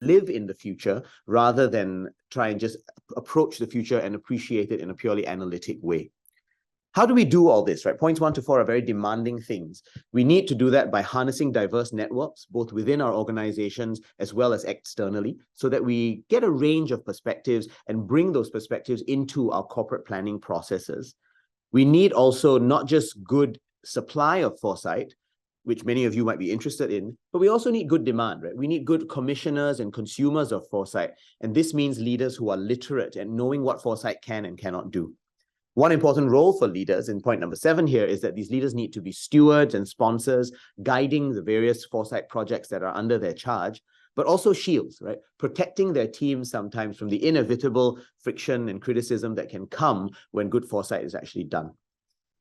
live in the future rather than try and just approach the future and appreciate it in a purely analytic way. How do we do all this, right? Points 1 to 4 are very demanding things. We need to do that by harnessing diverse networks, both within our organizations as well as externally, so that we get a range of perspectives and bring those perspectives into our corporate planning processes. We need also not just good supply of foresight, which many of you might be interested in, but we also need good demand, right? We need good commissioners and consumers of foresight. And this means leaders who are literate and knowing what foresight can and cannot do. One important role for leaders, in point number 7 here, is that these leaders need to be stewards and sponsors, guiding the various foresight projects that are under their charge, but also shields, right? Protecting their teams sometimes from the inevitable friction and criticism that can come when good foresight is actually done.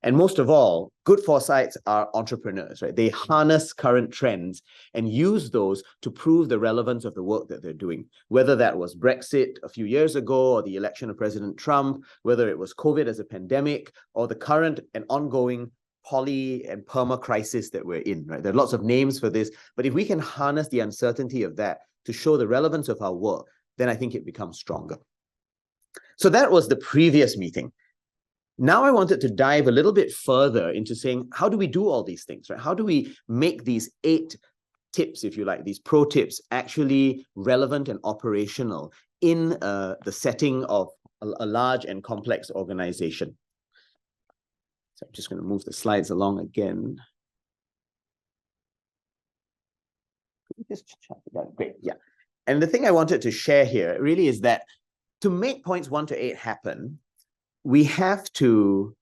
And most of all, good foresights are entrepreneurs, right? They harness current trends and use those to prove the relevance of the work that they're doing. Whether that was Brexit a few years ago, or the election of President Trump, whether it was COVID as a pandemic, or the current and ongoing poly and perma crisis that we're in, right? There are lots of names for this, but if we can harness the uncertainty of that to show the relevance of our work, then I think it becomes stronger. So that was the previous meeting. Now I wanted to dive a little bit further into saying, how do we do all these things, right? How do we make these 8 tips, if you like, these pro tips, actually relevant and operational in the setting of a large and complex organization? So I'm just going to move the slides along again. Great, yeah. And the thing I wanted to share here really is that to make points 1 to 8 happen, we have to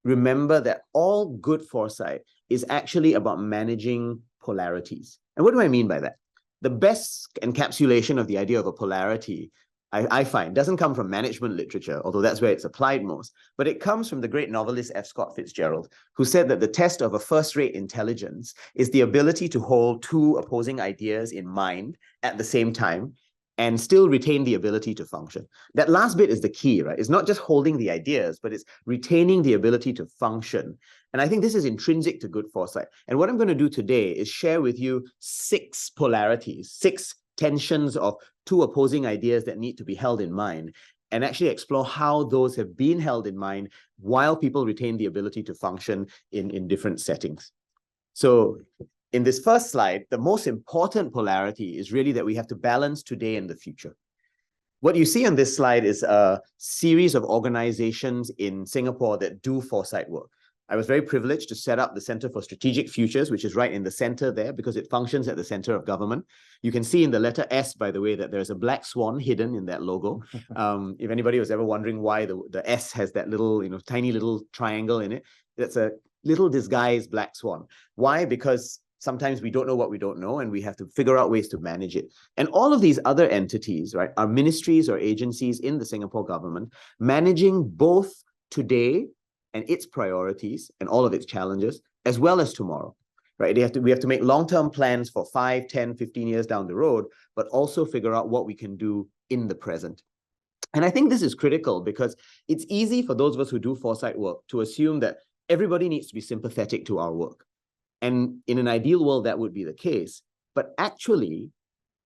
remember that all good foresight is actually about managing polarities. And what do I mean by that? The best encapsulation of the idea of a polarity, I find, doesn't come from management literature, although that's where it's applied most, but it comes from the great novelist F. Scott Fitzgerald, who said that the test of a first-rate intelligence is the ability to hold 2 opposing ideas in mind at the same time and still retain the ability to function. That last bit is the key, right? It's not just holding the ideas, but it's retaining the ability to function. And I think this is intrinsic to good foresight. And what I'm going to do today is share with you 6 polarities, 6 tensions of 2 opposing ideas that need to be held in mind, and actually explore how those have been held in mind while people retain the ability to function in different settings. So in this first slide, the most important polarity is really that we have to balance today and the future. What you see on this slide is a series of organizations in Singapore that do foresight work. I was very privileged to set up the Center for Strategic Futures, which is right in the center there because it functions at the center of government. You can see in the letter S, by the way, that there's a black swan hidden in that logo. If anybody was ever wondering why the S has that little, tiny little triangle in it, that's a little disguised black swan. Why? Because sometimes we don't know what we don't know, and we have to figure out ways to manage it. And all of these other entities, right, are ministries or agencies in the Singapore government managing both today and its priorities and all of its challenges, as well as tomorrow, right? We have to make long-term plans for 5, 10, 15 years down the road, but also figure out what we can do in the present. And I think this is critical because it's easy for those of us who do foresight work to assume that everybody needs to be sympathetic to our work. And in an ideal world, that would be the case. But actually,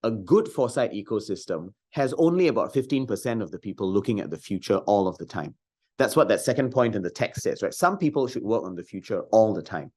a good foresight ecosystem has only about 15% of the people looking at the future all of the time. That's what that second point in the text says, right? Some people should work on the future all the time.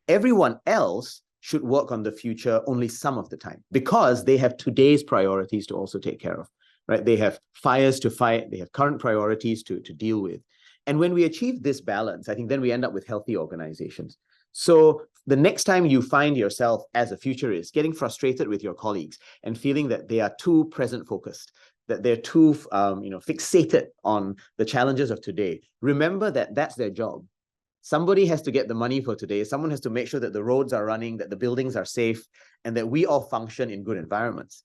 Everyone else should work on the future only some of the time because they have today's priorities to also take care of, right? They have fires to fight, they have current priorities to deal with. And when we achieve this balance, I think then we end up with healthy organizations. So the next time you find yourself as a futurist getting frustrated with your colleagues and feeling that they are too present focused, that they're too fixated on the challenges of today, remember that that's their job. Somebody has to get the money for today. Someone has to make sure that the roads are running, that the buildings are safe, and that we all function in good environments.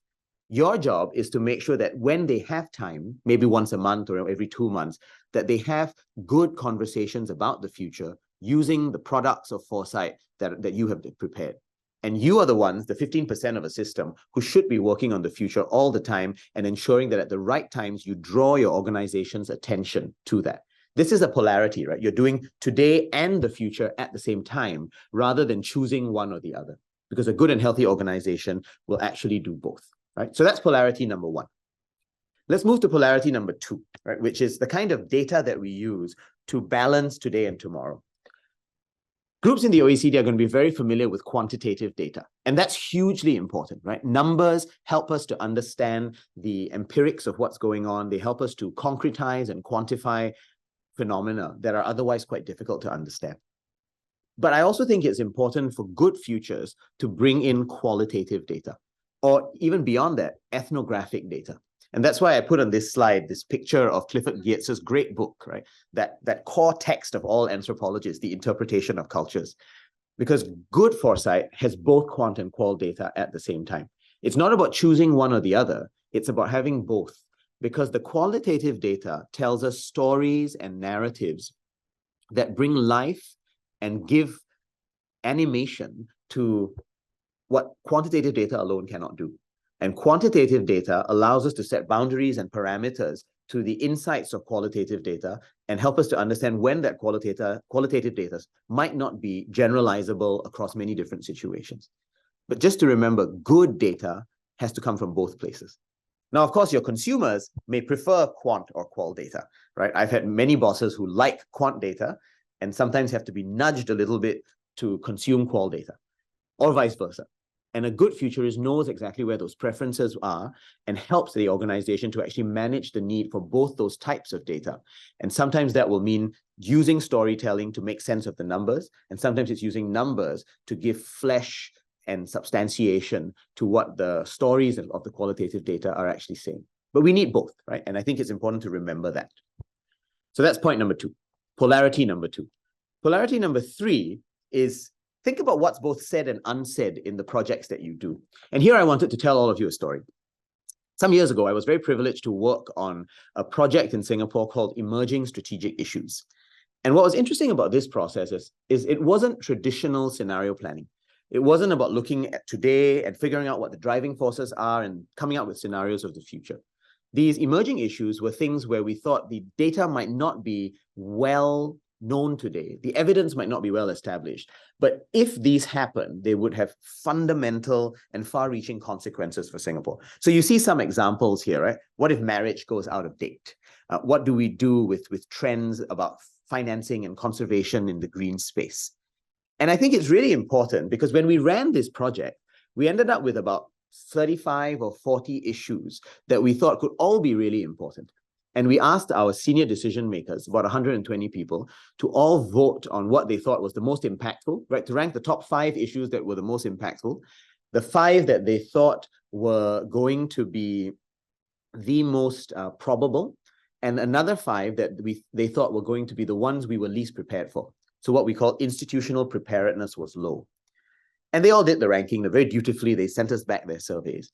Your job is to make sure that when they have time, maybe once a month or every 2 months, that they have good conversations about the future using the products of foresight that you have prepared. And you are the ones, the 15% of a system, who should be working on the future all the time and ensuring that at the right times you draw your organization's attention to that. This is a polarity, right? You're doing today and the future at the same time rather than choosing one or the other, because a good and healthy organization will actually do both. right? So that's polarity number one. Let's move to polarity number two, right? Which is the kind of data that we use to balance today and tomorrow. Groups in the OECD are going to be very familiar with quantitative data, and that's hugely important, right? Numbers help us to understand the empirics of what's going on. They help us to concretize and quantify phenomena that are otherwise quite difficult to understand. But I also think it's important for good futures to bring in qualitative data, or even beyond that, ethnographic data. And that's why I put on this slide this picture of Clifford Geertz's great book, right? That core text of all anthropologists, The Interpretation of Cultures. Because good foresight has both quant and qual data at the same time. It's not about choosing one or the other. It's about having both. Because the qualitative data tells us stories and narratives that bring life and give animation to what quantitative data alone cannot do. And quantitative data allows us to set boundaries and parameters to the insights of qualitative data and help us to understand when that qualitative data might not be generalizable across many different situations. But just to remember, good data has to come from both places. Now, of course, your consumers may prefer quant or qual data, right? I've had many bosses who like quant data and sometimes have to be nudged a little bit to consume qual data, or vice versa. And a good futurist knows exactly where those preferences are and helps the organization to actually manage the need for both those types of data. And sometimes that will mean using storytelling to make sense of the numbers, and sometimes it's using numbers to give flesh and substantiation to what the stories of the qualitative data are actually saying. But we need both, right? And I think it's important to remember that. So that's point number two, polarity number two. Polarity number three is think about what's both said and unsaid in the projects that you do. And here I wanted to tell all of you a story. Some years ago, I was very privileged to work on a project in Singapore called Emerging Strategic Issues. And what was interesting about this process is it wasn't traditional scenario planning. It wasn't about looking at today and figuring out what the driving forces are and coming up with scenarios of the future. These emerging issues were things where we thought the data might not be well known today. The evidence might not be well established. But if these happen, they would have fundamental and far-reaching consequences for Singapore. So you see some examples here, right? What if marriage goes out of date? What do we do with trends about financing and conservation in the green space? And I think it's really important because when we ran this project, we ended up with about 35 or 40 issues that we thought could all be really important. And we asked our senior decision makers, about 120 people, to all vote on what they thought was the most impactful, right? To rank the top 5 issues that were the most impactful, the 5 that they thought were going to be the most probable, and another 5 that they thought were going to be the ones we were least prepared for. So what we call institutional preparedness was low. And they all did the ranking. Very dutifully, they sent us back their surveys.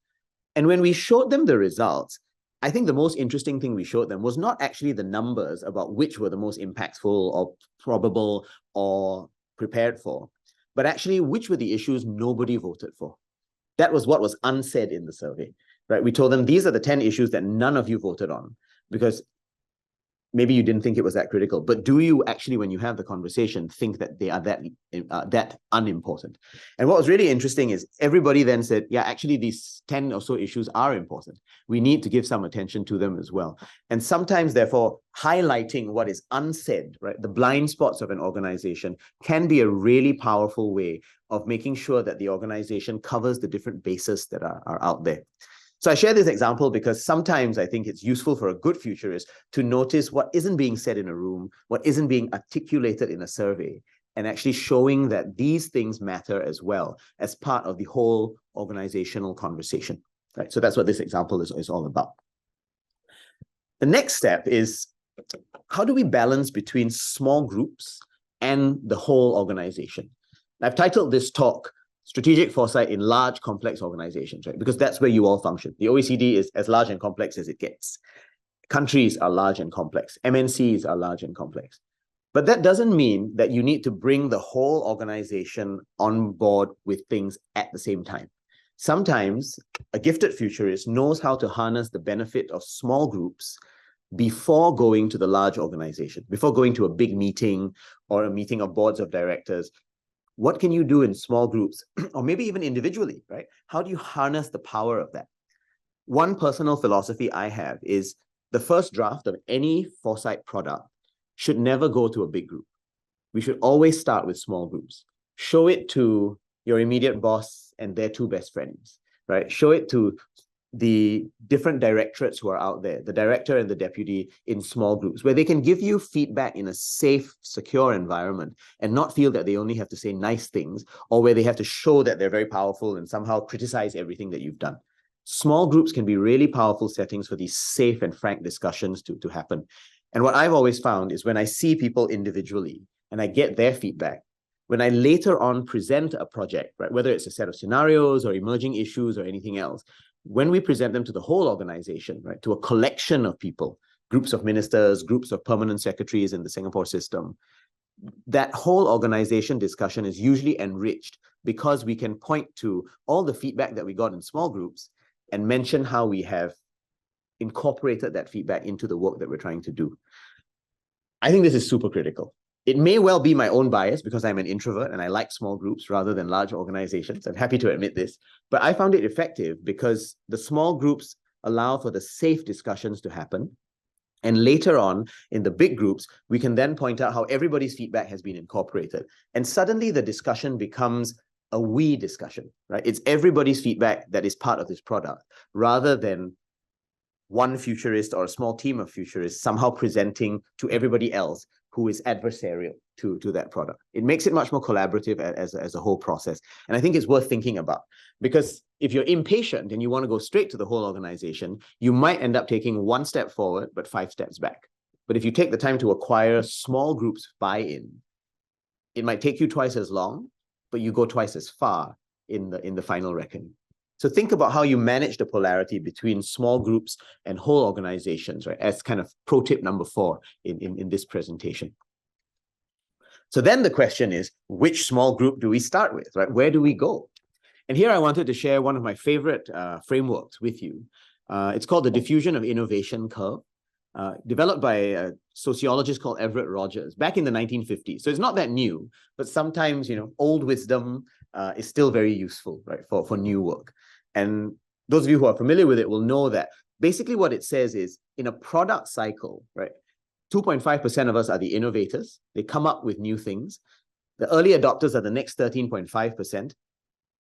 And when we showed them the results, I think the most interesting thing we showed them was not actually the numbers about which were the most impactful or probable or prepared for, but actually which were the issues nobody voted for. That was what was unsaid in the survey, right? We told them these are the 10 issues that none of you voted on because maybe you didn't think it was that critical, but do you actually, when you have the conversation, think that they are that unimportant? And what was really interesting is everybody then said, yeah, actually these 10 or so issues are important. We need to give some attention to them as well. And sometimes, therefore, highlighting what is unsaid, right, the blind spots of an organization can be a really powerful way of making sure that the organization covers the different bases that are out there. So I share this example because sometimes I think it's useful for a good futurist to notice what isn't being said in a room, what isn't being articulated in a survey, and actually showing that these things matter as well as part of the whole organizational conversation, right? So that's what this example is all about. The next step is, how do we balance between small groups and the whole organization? I've titled this talk, Strategic Foresight in Large, Complex Organizations, right? Because that's where you all function. The OECD is as large and complex as it gets. Countries are large and complex. MNCs are large and complex. But that doesn't mean that you need to bring the whole organization on board with things at the same time. Sometimes a gifted futurist knows how to harness the benefit of small groups before going to the large organization, before going to a big meeting or a meeting of boards of directors. What can you do in small groups or maybe even individually, right? How do you harness the power of that? one personal philosophy I have is the first draft of any Foresight product should never go to a big group. We should always start with small groups. Show it to your immediate boss and their two best friends, right? Show it to the different directorates who are out there, the director and the deputy, in small groups, where they can give you feedback in a safe, secure environment and not feel that they only have to say nice things, or where they have to show that they're very powerful and somehow criticize everything that you've done. Small groups can be really powerful settings for these safe and frank discussions to happen. And what I've always found is when I see people individually and I get their feedback, when I later on present a project, right, whether it's a set of scenarios or emerging issues or anything else, when we present them to the whole organization, right, to a collection of people, groups of ministers, groups of permanent secretaries in the Singapore system, that whole organization discussion is usually enriched because we can point to all the feedback that we got in small groups and mention how we have incorporated that feedback into the work that we're trying to do. I think this is super critical. It may well be my own bias because I'm an introvert and I like small groups rather than large organizations. I'm happy to admit this, but I found it effective because the small groups allow for the safe discussions to happen. And later on in the big groups, we can then point out how everybody's feedback has been incorporated. And suddenly the discussion becomes a we discussion, right? It's everybody's feedback that is part of this product rather than one futurist or a small team of futurists somehow presenting to everybody else who is adversarial to that product. It makes it much more collaborative as a whole process. And I think it's worth thinking about, because if you're impatient and you want to go straight to the whole organization, you might end up taking one step forward, but 5 steps back. But if you take the time to acquire small groups buy-in, it might take you twice as long, but you go twice as far in the final reckoning. So think about how you manage the polarity between small groups and whole organizations, right? As kind of pro tip number 4 in this presentation. So then the question is, which small group do we start with, right? Where do we go? And here I wanted to share one of my favorite frameworks with you. It's called the Diffusion of Innovation Curve, developed by a sociologist called Everett Rogers back in the 1950s. So it's not that new, but sometimes, old wisdom is still very useful, right, for new work. And those of you who are familiar with it will know that basically what it says is, in a product cycle, right, 2.5% of us are the innovators. They come up with new things. The early adopters are the next 13.5%.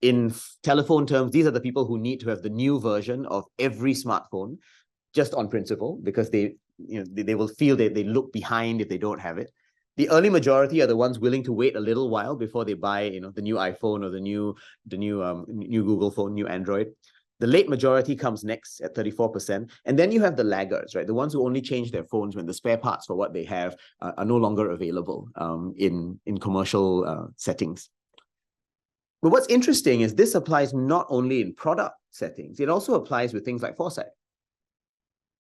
In telephone terms, these are the people who need to have the new version of every smartphone, just on principle, because they will feel that they look behind if they don't have it. The early majority are the ones willing to wait a little while before they buy, the new iPhone or the new Google phone, new Android. The late majority comes next at 34%. And then you have the laggards, right? The ones who only change their phones when the spare parts for what they have are no longer available in commercial settings. But what's interesting is this applies not only in product settings, it also applies with things like Foresight.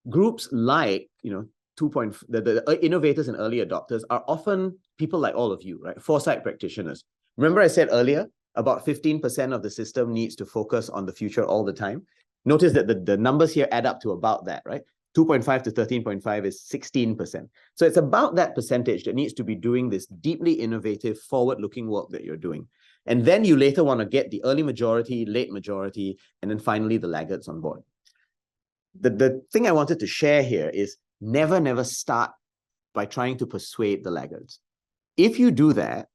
Groups like, the innovators and early adopters are often people like all of you, right? Foresight practitioners. Remember I said earlier, about 15% of the system needs to focus on the future all the time. Notice that the numbers here add up to about that, right? 2.5 to 13.5 is 16%. So it's about that percentage that needs to be doing this deeply innovative, forward-looking work that you're doing. And then you later want to get the early majority, late majority, and then finally the laggards on board. The thing I wanted to share here is never start by trying to persuade the laggards. If you do that,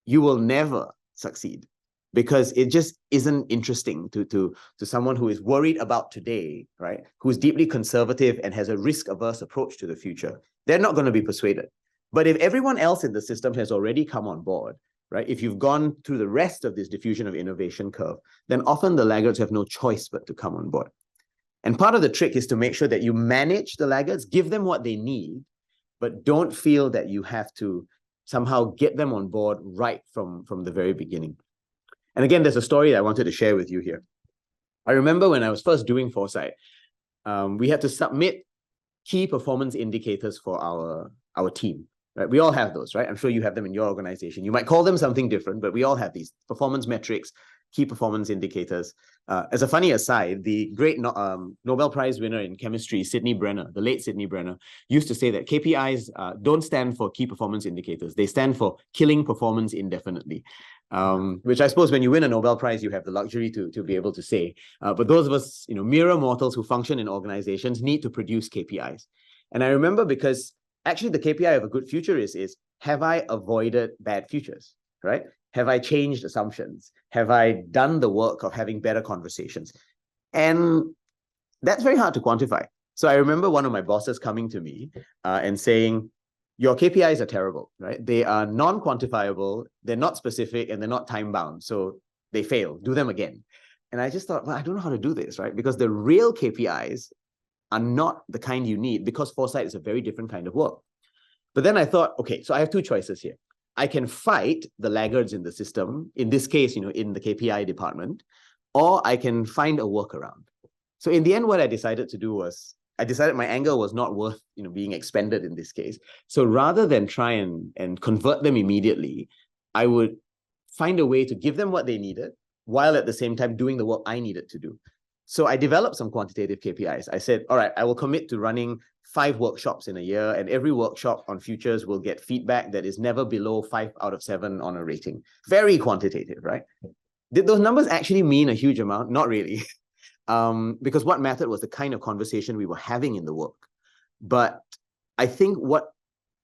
you will never succeed, because it just isn't interesting to someone who is worried about today, right? Who's deeply conservative and has a risk-averse approach to the future. They're not going to be persuaded. But if everyone else in the system has already come on board, right? If you've gone through the rest of this diffusion of innovation curve, then often the laggards have no choice but to come on board. And part of the trick is to make sure that you manage the laggards, give them what they need, but don't feel that you have to somehow get them on board right from the very beginning. And again, there's a story I wanted to share with you here. I remember when I was first doing Foresight, we had to submit key performance indicators for our team. Right? We all have those, right? I'm sure you have them in your organization. You might call them something different, but we all have these performance metrics key performance indicators. As a funny aside, the great Nobel Prize winner in chemistry, Sidney Brenner, the late Sidney Brenner, used to say that KPIs don't stand for key performance indicators. They stand for killing performance indefinitely, which I suppose when you win a Nobel Prize, you have the luxury to be able to say. But those of us, mere mortals who function in organizations need to produce KPIs. And I remember because actually the KPI of a good futurist is, have I avoided bad futures, right? Have I changed assumptions? Have I done the work of having better conversations? And that's very hard to quantify. So I remember one of my bosses coming to me and saying, your KPIs are terrible, right? They are non-quantifiable, they're not specific, and they're not time-bound. So they fail, do them again. And I just thought, well, I don't know how to do this, right? Because the real KPIs are not the kind you need, because Foresight is a very different kind of work. But then I thought, okay, so I have two choices here. I can fight the laggards in the system, in this case, in the KPI department, or I can find a workaround. So in the end, what I decided to do was, I decided my anger was not worth being expended in this case. So rather than try and convert them immediately, I would find a way to give them what they needed, while at the same time doing the work I needed to do. So I developed some quantitative KPIs. I said, all right, I will commit to running 5 workshops in a year, and every workshop on futures will get feedback that is never below 5 out of 7 on a rating. Very quantitative, right? Did those numbers actually mean a huge amount? Not really. Because what mattered was the kind of conversation we were having in the work. But I think what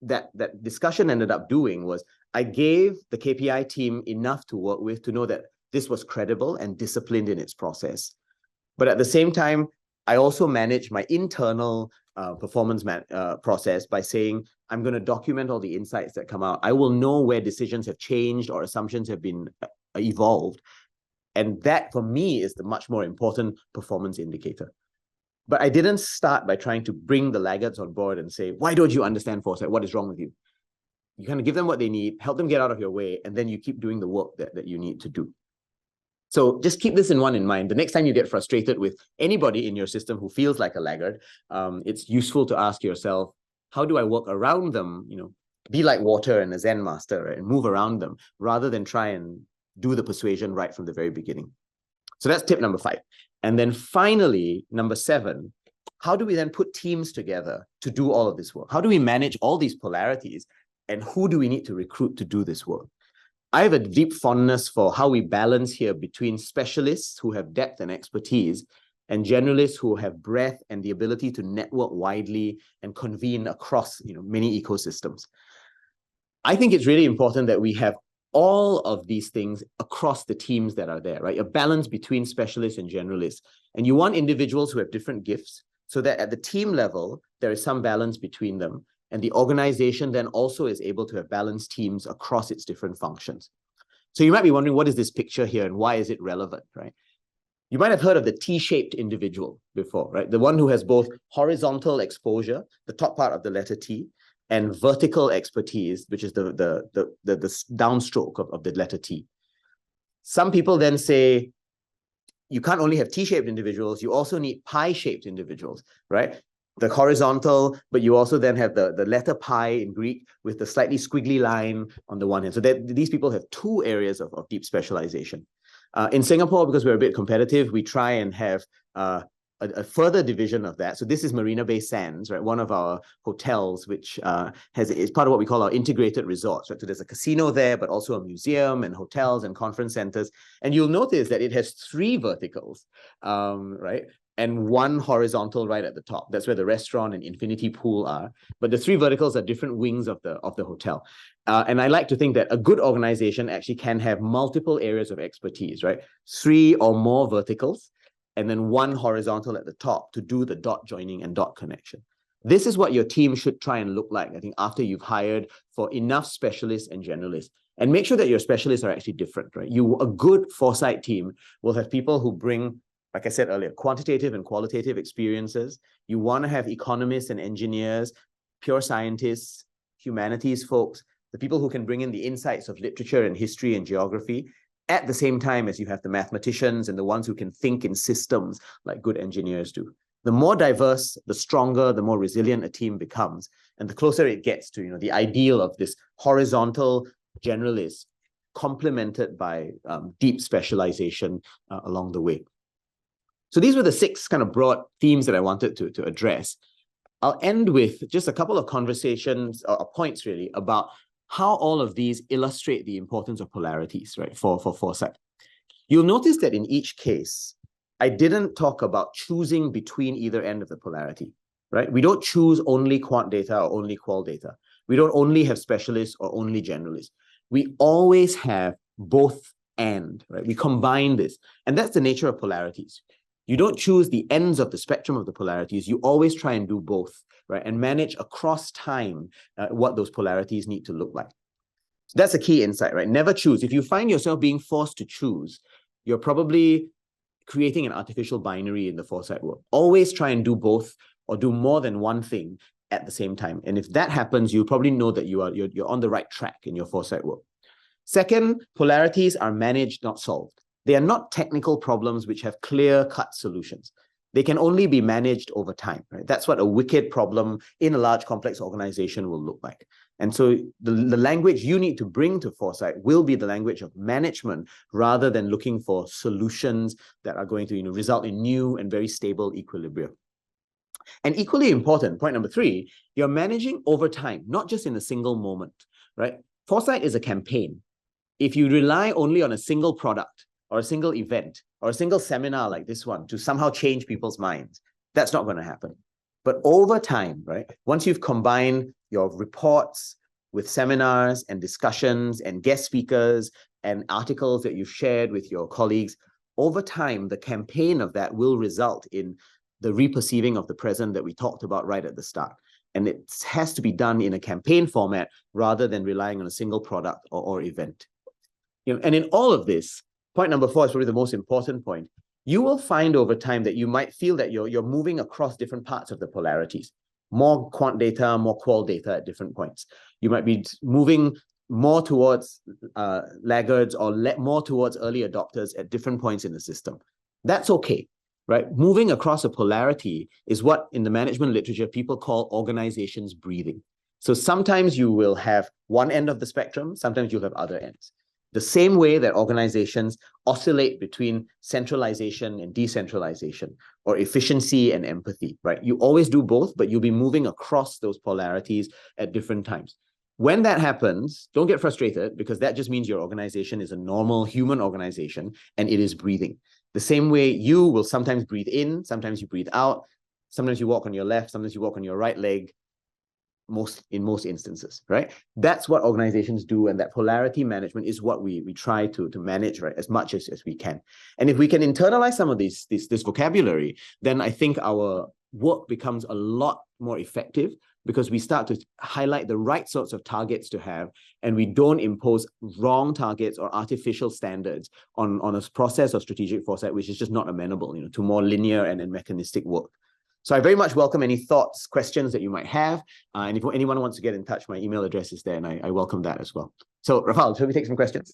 that discussion ended up doing was, I gave the KPI team enough to work with to know that this was credible and disciplined in its process. But at the same time, I also manage my internal performance process by saying, I'm going to document all the insights that come out. I will know where decisions have changed or assumptions have been evolved. And that, for me, is the much more important performance indicator. But I didn't start by trying to bring the laggards on board and say, why don't you understand Foresight? What is wrong with you? You kind of give them what they need, help them get out of your way, and then you keep doing the work that you need to do. So just keep this in mind. The next time you get frustrated with anybody in your system who feels like a laggard, it's useful to ask yourself, how do I work around them? Be like water and a Zen master, right? And move around them rather than try and do the persuasion right from the very beginning. So that's tip number 5. And then finally, number 7, how do we then put teams together to do all of this work? How do we manage all these polarities? And who do we need to recruit to do this work? I have a deep fondness for how we balance here between specialists who have depth and expertise and generalists who have breadth and the ability to network widely and convene across many ecosystems. I think it's really important that we have all of these things across the teams that are there, right? A balance between specialists and generalists. And you want individuals who have different gifts so that at the team level, there is some balance between them. And the organization then also is able to have balanced teams across its different functions. So you might be wondering, what is this picture here and why is it relevant, right? You might have heard of the T-shaped individual before, right? The one who has both horizontal exposure, the top part of the letter T, and vertical expertise, which is the downstroke of the letter T. Some people then say, you can't only have T-shaped individuals, you also need pie-shaped individuals, right? The horizontal, but you also then have the letter pi in Greek with the slightly squiggly line on the one hand. So these people have 2 areas of deep specialization. In Singapore, because we're a bit competitive, we try and have a further division of that. So this is Marina Bay Sands, right? One of our hotels, which is part of what we call our integrated resorts, right? So there's a casino there, but also a museum and hotels and conference centers. And you'll notice that it has 3 verticals, right? And 1 horizontal right at the top. That's where the restaurant and infinity pool are. But the 3 verticals are different wings of the hotel. And I like to think that a good organization actually can have multiple areas of expertise, right? 3 or more verticals, and then 1 horizontal at the top to do the dot joining and dot connection. This is what your team should try and look like, I think, after you've hired for enough specialists and generalists. And make sure that your specialists are actually different, right? A good Foresight team will have people who bring, like I said earlier, quantitative and qualitative experiences. You want to have economists and engineers, pure scientists, humanities folks, the people who can bring in the insights of literature and history and geography, at the same time as you have the mathematicians and the ones who can think in systems like good engineers do. The more diverse, the stronger, the more resilient a team becomes, and the closer it gets to the ideal of this horizontal generalist complemented by deep specialization along the way. So these were the 6 kind of broad themes that I wanted to address. I'll end with just a couple of conversations or points really about how all of these illustrate the importance of polarities, right, for foresight. You'll notice that in each case, I didn't talk about choosing between either end of the polarity, right? We don't choose only quant data or only qual data. We don't only have specialists or only generalists. We always have both and, right? We combine this. And that's the nature of polarities. You don't choose the ends of the spectrum of the polarities. You always try and do both, right? And manage across time what those polarities need to look like. So that's a key insight, right? Never choose. If you find yourself being forced to choose, you're probably creating an artificial binary in the foresight world. Always try and do both or do more than one thing at the same time. And if that happens, you'll probably know that you're on the right track in your foresight world. Second, polarities are managed, not solved. They are not technical problems which have clear-cut solutions. They can only be managed over time, right? That's what a wicked problem in a large complex organization will look like. And so the language you need to bring to foresight will be the language of management rather than looking for solutions that are going to result in new and very stable equilibrium. And equally important, point number 3, you're managing over time, not just in a single moment, right? Foresight is a campaign. If you rely only on a single product or a single event or a single seminar like this one to somehow change people's minds, that's not going to happen. But over time, right, once you've combined your reports with seminars and discussions and guest speakers and articles that you've shared with your colleagues, over time, the campaign of that will result in the reperceiving of the present that we talked about right at the start. And it has to be done in a campaign format rather than relying on a single product or event. And in all of this, point number 4 is probably the most important point. You will find over time that you might feel that you're moving across different parts of the polarities. More quant data, more qual data at different points. You might be moving more towards laggards or more towards early adopters at different points in the system. That's okay, right? Moving across a polarity is what in the management literature people call organizations breathing. So sometimes you will have one end of the spectrum, sometimes you'll have other ends. The same way that organizations oscillate between centralization and decentralization, or efficiency and empathy, right? You always do both, but you'll be moving across those polarities at different times. When that happens, don't get frustrated, because that just means your organization is a normal human organization and it is breathing. The same way you will sometimes breathe in, sometimes you breathe out, sometimes you walk on your left, sometimes you walk on your right leg, in most instances, right? That's what organizations do, and that polarity management is what we try to manage, right, as much as we can. And if we can internalize some of this vocabulary, then I think our work becomes a lot more effective, because we start to highlight the right sorts of targets to have, and we don't impose wrong targets or artificial standards on a process of strategic foresight, which is just not amenable, to more linear and mechanistic work. So I very much welcome any thoughts, questions that you might have. And if anyone wants to get in touch, my email address is there, and I welcome that as well. So Rafal, shall we take some questions?